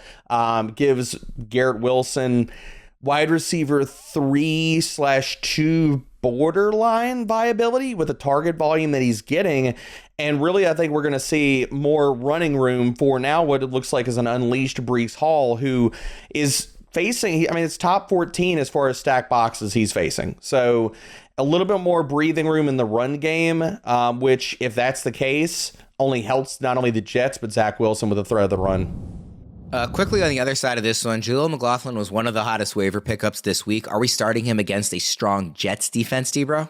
Gives Garrett Wilson wide receiver 3/2 borderline viability with the target volume that he's getting. And really, I think we're going to see more running room for now what it looks like is an unleashed Breece Hall, who is facing, it's top 14 as far as stack boxes he's facing. So a little bit more breathing room in the run game, which, if that's the case, only helps not only the Jets, but Zach Wilson with the threat of the run. Quickly on the other side of this one, Jaleel McLaughlin was one of the hottest waiver pickups this week. Are we starting him against a strong Jets defense, D-Bro?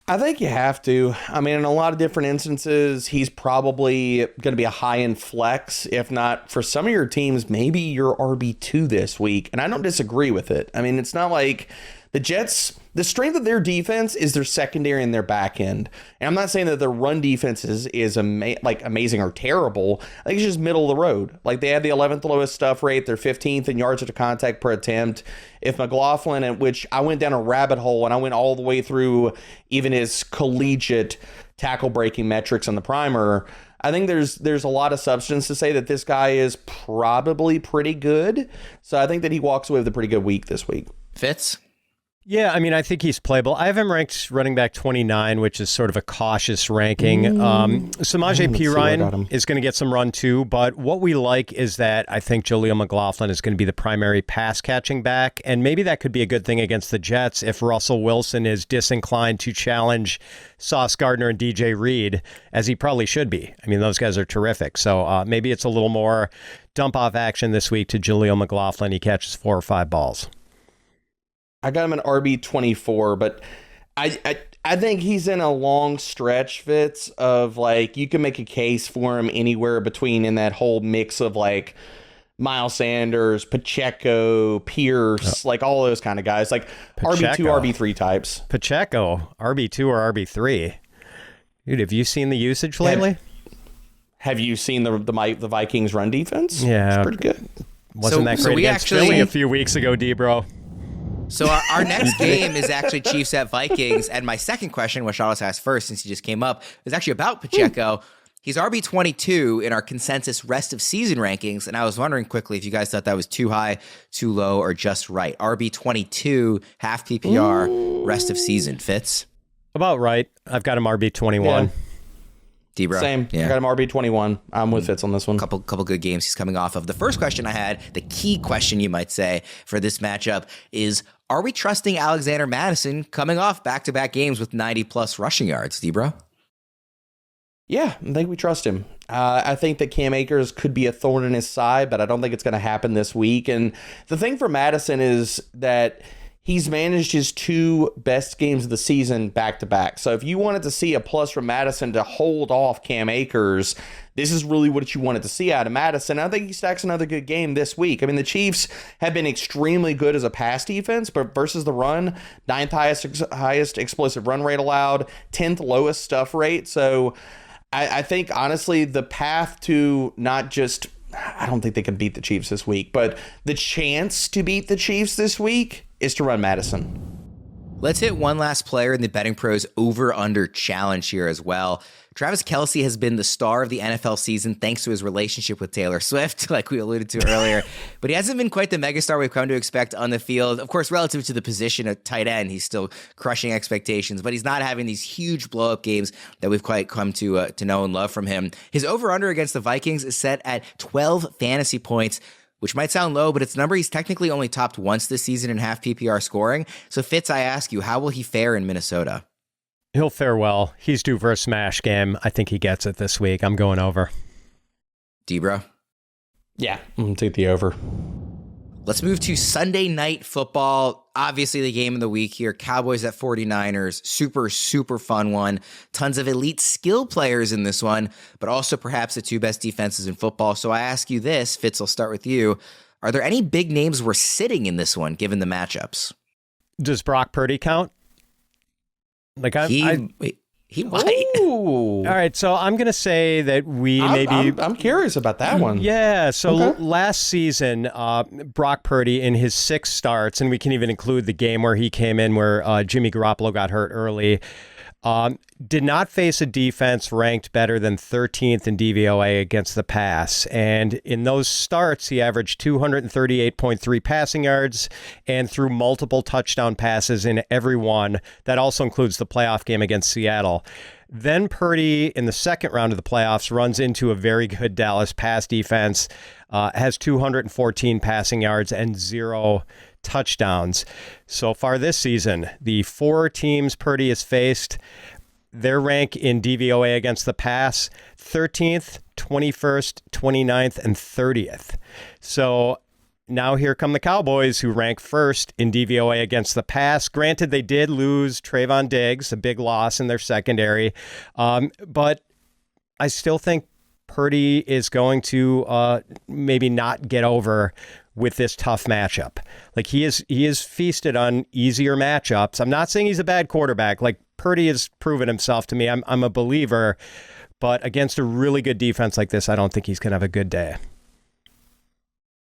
I think you have to. In a lot of different instances, he's probably going to be a high-end flex. If not, for some of your teams, maybe your RB2 this week. And I don't disagree with it. It's not like the Jets, the strength of their defense is their secondary and their back end. And I'm not saying that their run defense is amazing or terrible. I think it's just middle of the road. Like, they have the 11th lowest stuff rate. They're 15th in yards after contact per attempt. If McLaughlin, at which I went down a rabbit hole and I went all the way through even his collegiate tackle breaking metrics on the primer, I think there's a lot of substance to say that this guy is probably pretty good. So I think that he walks away with a pretty good week this week. Fitz? Yeah, I think he's playable. I have him ranked running back 29, which is sort of a cautious ranking. Samaje Perine is going to get some run too, but what we like is that I think Jaleel McLaughlin is going to be the primary pass catching back, and maybe that could be a good thing against the Jets if Russell Wilson is disinclined to challenge Sauce Gardner and DJ Reed, as he probably should be. Those guys are terrific. So maybe it's a little more dump off action this week to Jaleel McLaughlin. He catches 4 or 5 balls. I got him an RB24, but I think he's in a long stretch, Fitz, of you can make a case for him anywhere between in that whole mix of Miles Sanders, Pacheco, Pierce, like all those kind of guys, like Pacheco. RB2, RB3 types. Pacheco, RB2 or RB3. Dude, have you seen the usage lately? Have you seen the Vikings run defense? Yeah. It's pretty good. Wasn't that great against Philly a few weeks ago, D-Bro? So our next game is actually Chiefs at Vikings. And my second question, which I'll just ask first since he just came up, is actually about Pacheco. He's RB22 in our consensus rest of season rankings. And I was wondering quickly if you guys thought that was too high, too low, or just right. RB22, half PPR, rest of season. Fitz? About right. I've got him RB21. Yeah. D-Bro? Same. Yeah. I got him RB21. I'm with Fitz on this one. Couple good games he's coming off of. The first question I had, the key question you might say for this matchup is, are we trusting Alexander Mattison coming off back-to-back games with 90-plus rushing yards, D-Bro? Yeah, I think we trust him. I think that Cam Akers could be a thorn in his side, but I don't think it's going to happen this week. And the thing for Mattison is that he's managed his two best games of the season back-to-back. So if you wanted to see a plus from Mattison to hold off Cam Akers, this is really what you wanted to see out of Mattison. I think he stacks another good game this week. I mean, the Chiefs have been extremely good as a pass defense, but versus the run, 9th highest explosive run rate allowed, 10th lowest stuff rate. So I think, honestly, the path to not just, I don't think they can beat the Chiefs this week, but the chance to beat the Chiefs this week is to run Mattison. Let's hit one last player in the Betting Pros over-under challenge here as well. Travis Kelce has been the star of the NFL season thanks to his relationship with Taylor Swift, like we alluded to earlier. But he hasn't been quite the megastar we've come to expect on the field. Of course, relative to the position of tight end, he's still crushing expectations, but he's not having these huge blow-up games that we've quite come to know and love from him. His over-under against the Vikings is set at 12 fantasy points, which might sound low, but it's a number he's technically only topped once this season in half PPR scoring. So Fitz, I ask you, how will he fare in Minnesota? He'll fare well. He's due for a smash game. I think he gets it this week. I'm going over. D-Bro? Yeah, I'm going to take the over. Let's move to Sunday Night Football. Obviously, the game of the week here. Cowboys at 49ers. Super fun one. Tons of elite skill players in this one, but also perhaps the two best defenses in football. So I ask you this, Fitz, I'll start with you. Are there any big names we're sitting in this one, given the matchups? Does Brock Purdy count? Like he might. Ooh. All right, so I'm going to say that I'm curious about that one. Yeah, so last season, Brock Purdy in his 6 starts, and we can even include the game where he came in where Jimmy Garoppolo got hurt early, did not face a defense ranked better than 13th in DVOA against the pass. And in those starts, he averaged 238.3 passing yards and threw multiple touchdown passes in every one. That also includes the playoff game against Seattle. Then Purdy, in the second round of the playoffs, runs into a very good Dallas pass defense, has 214 passing yards and 0 touchdowns. So far this season, the 4 teams Purdy has faced, their rank in DVOA against the pass, 13th, 21st, 29th, and 30th. So now here come the Cowboys, who rank first in DVOA against the pass. Granted, they did lose Trayvon Diggs, a big loss in their secondary, but I still think Purdy is going to maybe not get over with this tough matchup. Like he is feasted on easier matchups. I'm not saying he's a bad quarterback. Like Purdy has proven himself to me. I'm a believer, but against a really good defense like this, I don't think he's going to have a good day.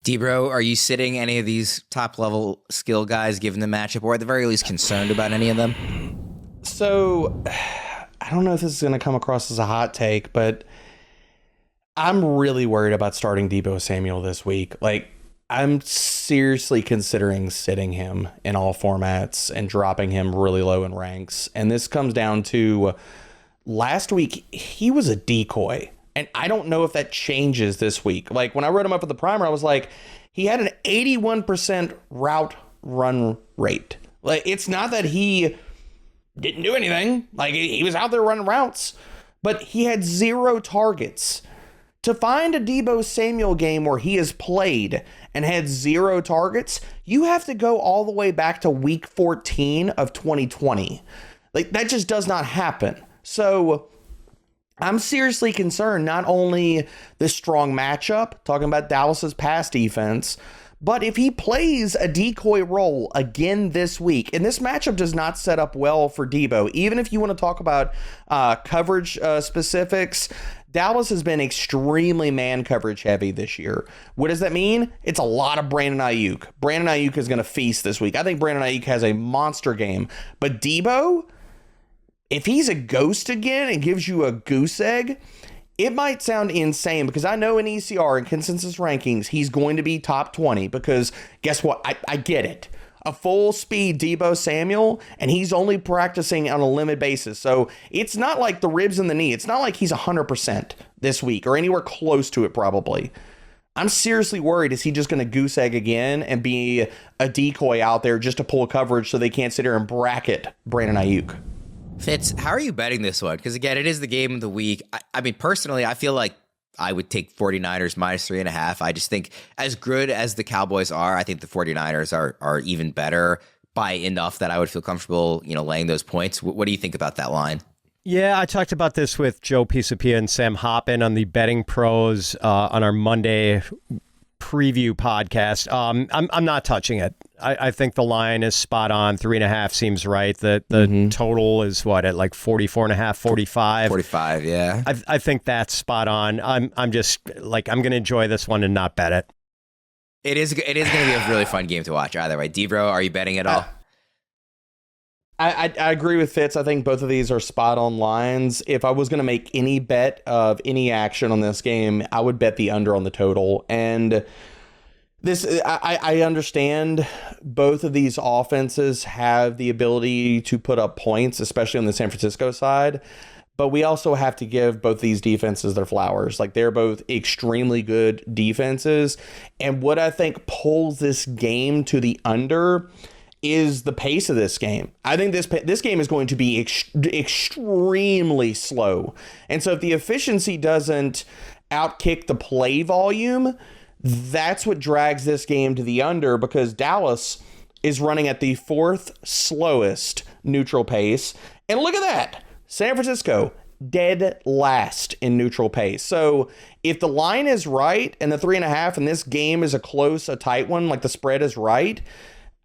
D-Bro, are you sitting any of these top-level skill guys given the matchup, or at the very least concerned about any of them? So, I don't know if this is going to come across as a hot take, but I'm really worried about starting Deebo Samuel this week. Like, I'm seriously considering sitting him in all formats and dropping him really low in ranks. And this comes down to last week, he was a decoy. And I don't know if that changes this week. Like when I wrote him up at the primer, I was like, he had an 81% route run rate. Like it's not that he didn't do anything. Like he was out there running routes, but he had 0 targets. To find a Deebo Samuel game where he has played and had 0 targets, you have to go all the way back to week 14 of 2020. Like that just does not happen. So I'm seriously concerned, not only this strong matchup, talking about Dallas's pass defense, but if he plays a decoy role again this week, and this matchup does not set up well for Debo, even if you want to talk about coverage specifics, Dallas has been extremely man coverage heavy this year. What does that mean? It's a lot of Brandon Ayuk. Brandon Ayuk is going to feast this week. I think Brandon Ayuk has a monster game, but Debo, if he's a ghost again and gives you a goose egg, it might sound insane because I know in ECR and consensus rankings, he's going to be top 20 because guess what? I get it. A full speed Debo Samuel, and he's only practicing on a limited basis. So it's not like the ribs and the knee. It's not like he's 100% this week or anywhere close to it probably. I'm seriously worried. Is he just going to goose egg again and be a decoy out there just to pull coverage so they can't sit here and bracket Brandon Ayuk? Fitz, how are you betting this one? Because again, it is the game of the week. I mean, personally, I feel like I would take 49ers minus 3.5. I just think as good as the Cowboys are, I think the 49ers are even better by enough that I would feel comfortable, laying those points. What do you think about that line? Yeah, I talked about this with Joe Pisapia and Sam Hoppin on the Betting Pros on our Monday preview podcast. I'm not touching it. I think the line is spot on. 3.5 seems right. The total is what, at like 44.5, 45? 45, yeah. I think that's spot on. I'm just like, I'm going to enjoy this one and not bet it. It is going to be a really fun game to watch either way. Debro, are you betting at all? I agree with Fitz. I think both of these are spot on lines. If I was going to make any bet of any action on this game, I would bet the under on the total. And this, I understand both of these offenses have the ability to put up points, especially on the San Francisco side. But we also have to give both these defenses their flowers. Like, they're both extremely good defenses. And what I think pulls this game to the under is the pace of this game. I think this game is going to be extremely slow. And so if the efficiency doesn't outkick the play volume, that's what drags this game to the under, because Dallas is running at the 4th slowest neutral pace. And look at that. San Francisco, dead last in neutral pace. So if the line is right and the 3.5 and this game is a tight one, like the spread is right,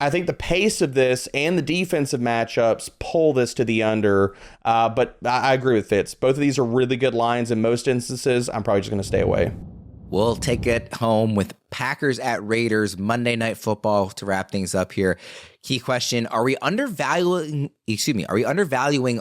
I think the pace of this and the defensive matchups pull this to the under. But I agree with Fitz. Both of these are really good lines in most instances. I'm probably just going to stay away. We'll take it home with Packers at Raiders, Monday Night Football to wrap things up here. Key question, are we undervaluing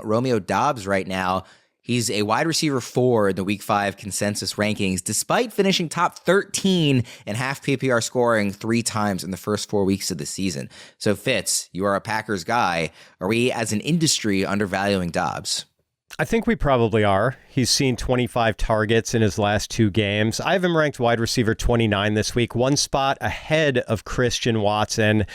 Romeo Doubs right now? He's a wide receiver 4 in the Week 5 consensus rankings, despite finishing top 13 in half PPR scoring 3 times in the first 4 weeks of the season. So, Fitz, you are a Packers guy. Are we, as an industry, undervaluing Doubs? I think we probably are. He's seen 25 targets in his last 2 games. I have him ranked wide receiver 29 this week, 1 spot ahead of Christian Watson.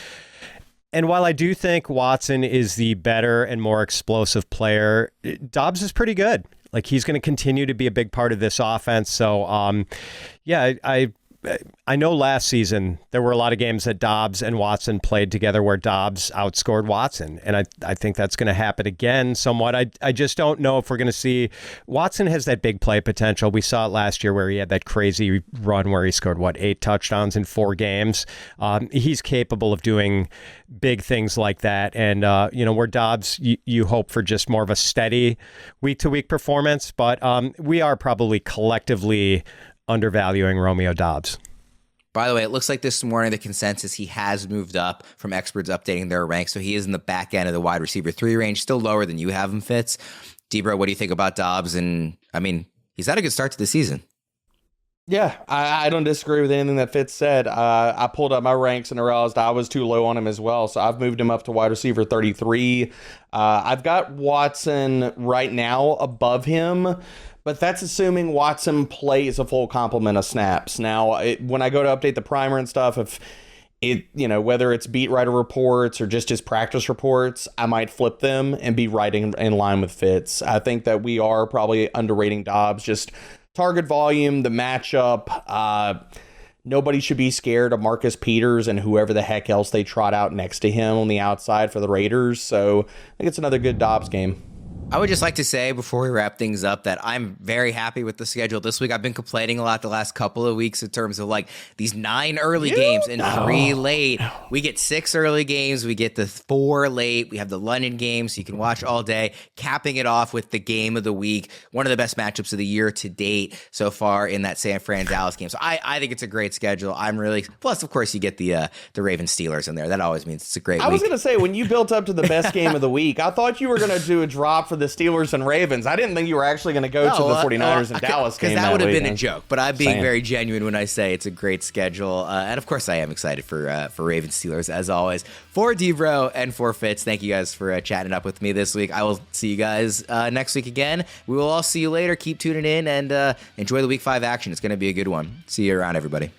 And while I do think Watson is the better and more explosive player, Doubs is pretty good. Like, he's going to continue to be a big part of this offense. So, yeah, I know last season there were a lot of games that Doubs and Watson played together where Doubs outscored Watson. And I think that's going to happen again somewhat. I just don't know if we're going to see. Watson has that big play potential. We saw it last year where he had that crazy run where he scored, 8 touchdowns in 4 games. He's capable of doing big things like that. And, where Doubs, you hope for just more of a steady week-to-week performance. But we are probably collectively undervaluing Romeo Doubs. By the way, it looks like this morning the consensus, he has moved up from experts updating their ranks. So he is in the back end of the wide receiver 3 range, still lower than you have him, Fitz. Debro, what do you think about Doubs? And I mean, he's had a good start to the season. Yeah, I don't disagree with anything that Fitz said. I pulled up my ranks and realized I was too low on him as well. So I've moved him up to wide receiver 33. I've got Watson right now above him, but that's assuming Watson plays a full complement of snaps. Now, when I go to update the primer and stuff, if whether it's beat writer reports or just his practice reports, I might flip them and be right in line with Fitz. I think that we are probably underrating Doubs. Just target volume, the matchup. Nobody should be scared of Marcus Peters and whoever the heck else they trot out next to him on the outside for the Raiders. So I think it's another good Doubs game. I would just like to say before we wrap things up that I'm very happy with the schedule this week. I've been complaining a lot the last couple of weeks in terms of like these 9 early games and 3 late. We get 6 early games. We get the 4 late. We have the London game, so you can watch all day, capping it off with the game of the week. One of the best matchups of the year to date so far in that San Fran Dallas game. So I think it's a great schedule. I'm really, plus of course you get the Ravens Steelers in there. That always means it's a great week. I was going to say, when you built up to the best game of the week, I thought you were going to do a drop for the Steelers and Ravens. I didn't think you were actually going to go to the 49ers and Dallas game. Because that would have been a weekend. joke. But I'm being very genuine when I say it's a great schedule. And of course, I am excited for Ravens Steelers, as always. For Debro and for Fitz, thank you guys for chatting up with me this week. I will see you guys next week again. We will all see you later. Keep tuning in and enjoy the Week 5 action. It's going to be a good one. See you around, everybody.